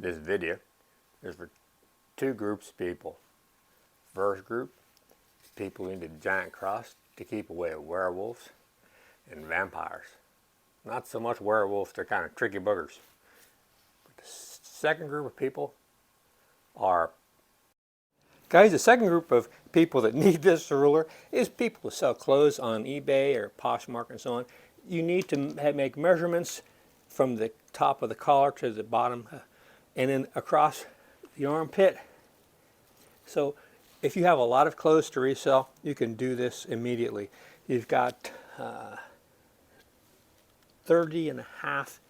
This video is for two groups of people. First group, people into giant cross to keep away werewolves and vampires. Not so much werewolves, they're kind of tricky boogers. But the second group of people are guys, the second group of people that need this ruler is people who sell clothes on eBay or Poshmark and so on. You need to make measurements from the top of the collar to the bottom and then across the armpit. So if you have a lot of clothes to resell, you can do this immediately. You've got 30 and a half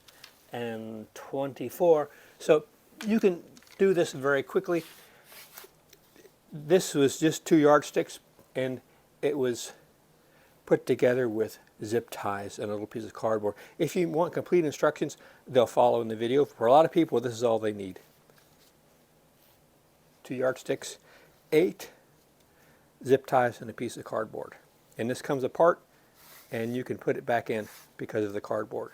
and 24. So you can do this very quickly. This was just 2 yardsticks, and it was put together with zip ties and a little piece of cardboard. If you want complete instructions, they'll follow in the video. For a lot of people, this is all they need. 2 yardsticks, 8 zip ties, and a piece of cardboard. And this comes apart, and you can put it back in because of the cardboard.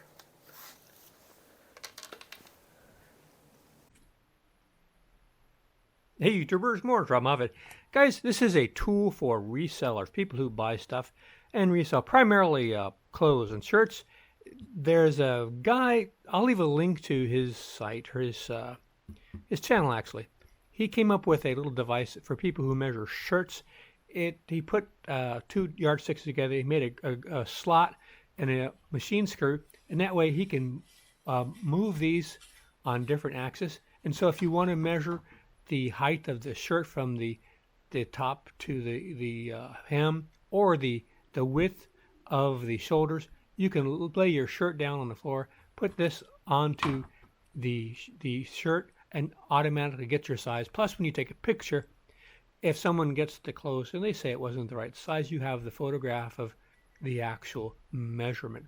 Hey YouTubers, more Robb. Guys, this is a tool for resellers, people who buy stuff and resell, primarily clothes and shirts. There's a guy, I'll leave a link to his site, or his channel actually. He came up with a little device for people who measure shirts. He put 2 yardsticks together, he made a slot and a machine screw, and that way he can move these on different axes. And so if you want to measure the height of the shirt from the top to the hem, or the width of the shoulders, you can lay your shirt down on the floor, put this onto the shirt, and automatically get your size. Plus, when you take a picture, if someone gets the clothes and they say it wasn't the right size, you have the photograph of the actual measurement.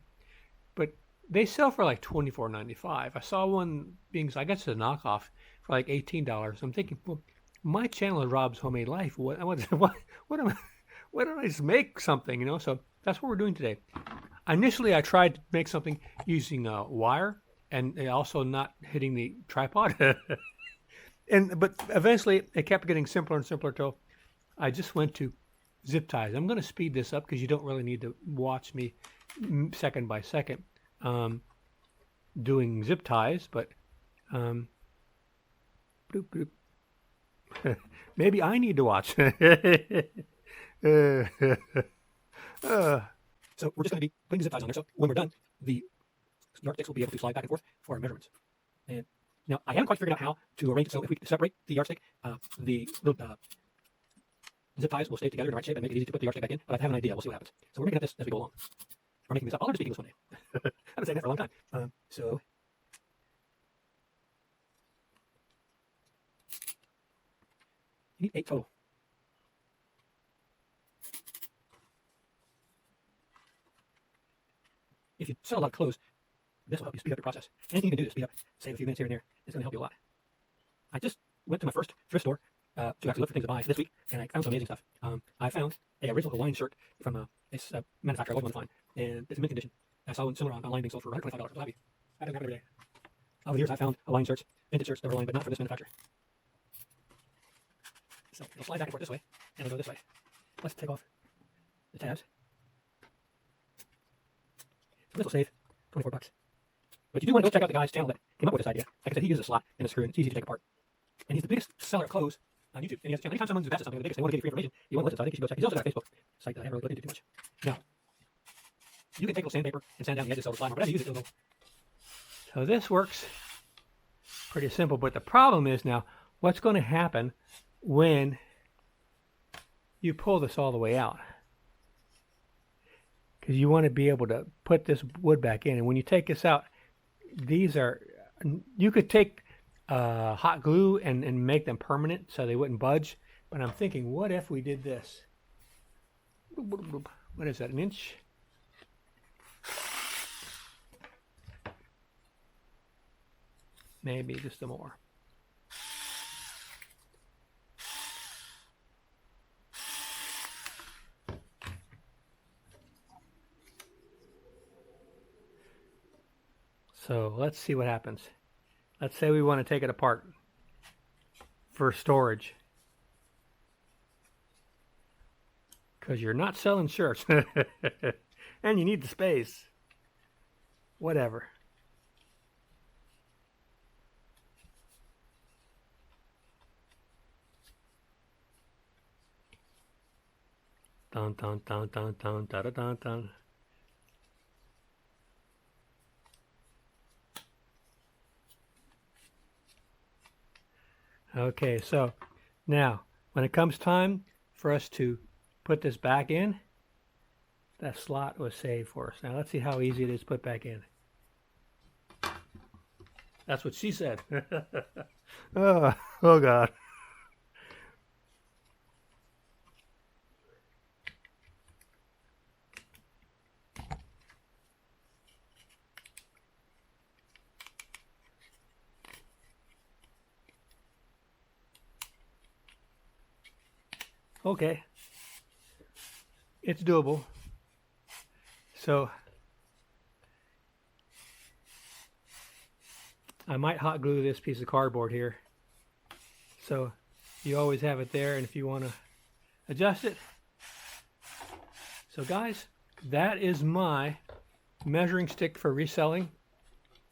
But they sell for like $24.95. I saw one being, I guess it's a knockoff, for like $18. I'm thinking, well, my channel is Robb's Homemade Life. Why don't I just make something, you know? So that's what we're doing today. Initially, I tried to make something using wire and also not hitting the tripod. But eventually, it kept getting simpler and simpler till I just went to zip ties. I'm going to speed this up because you don't really need to watch me second by second doing zip ties, but maybe I need to watch. So we're just going to be putting the zip ties on there. So when we're done, the yardsticks will be able to slide back and forth for our measurements. And now I haven't quite figured out how to arrange it. So if we separate the yardstick, the little zip ties will stay together in the right shape and make it easy to put the yardstick back in. But I have an idea. We'll see what happens. So we're making up this as we go along. We're making this up. I'll learn to speak English one day. I've been saying that for a long time. So you need 8 total. If you sell a lot of clothes, this will help you speed up your process. Anything you can do to speed up, save a few minutes here and there, is going to help you a lot. I just went to my first thrift store to actually look for things to buy this week, and I found some amazing stuff. I found a original Hawaiian shirt from this manufacturer I wasn't going to find, and it's in mint condition. I saw one similar online being sold for $125. I was happy. That doesn't happen every day. Over the years, I found Hawaiian shirts, vintage shirts that were Hawaiian, but not from this manufacturer. So it'll slide back and forth this way, and it'll go this way. Let's take off the tabs. So this will save $24. But you do want to go check out the guy's channel that came up with this idea. Like I said, he uses a slot and a screw, and it's easy to take apart. And he's the biggest seller of clothes on YouTube. And he has a channel. Anytime someone's invested something, the biggest, they want to give you free information. You want to listen, so I think you should go check. He's also got a Facebook site that I haven't really looked into too much. Now, you can take a little sandpaper and sand down the edges so it'll slide more. But as you use it, it'll go. So this works pretty simple. But the problem is now, what's going to happen when you pull this all the way out? Because you want to be able to put this wood back in. And when you take this out, these are, you could take hot glue and make them permanent so they wouldn't budge. But I'm thinking, what if we did this? What is that, an inch? Maybe just a more. So let's see what happens. Let's say we want to take it apart for storage. Because you're not selling shirts. And you need the space. Whatever. Dun dun dun dun dun dun dun dun. Okay, so now when it comes time for us to put this back in, that slot was saved for us. Now let's see how easy it is to put back in. That's what she said. Oh God. Okay. It's doable. So I might hot glue this piece of cardboard here. So you always have it there, and if you want to adjust it. So guys, that is my measuring stick for reselling,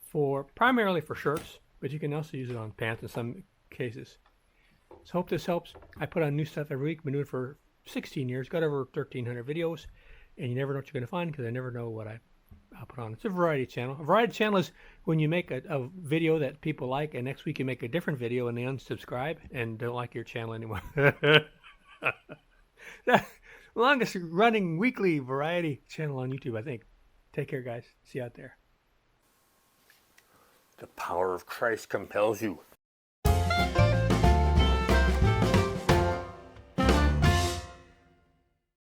for primarily for shirts, but you can also use it on pants in some cases. So hope this helps. I put on new stuff every week. Been doing it for 16 years. Got over 1,300 videos, and you never know what you're going to find because I never know what I'll put on. It's a variety channel. A variety channel is when you make a video that people like, and next week you make a different video and they unsubscribe and don't like your channel anymore. The longest running weekly variety channel on YouTube, I think. Take care, guys. See you out there. The power of Christ compels you.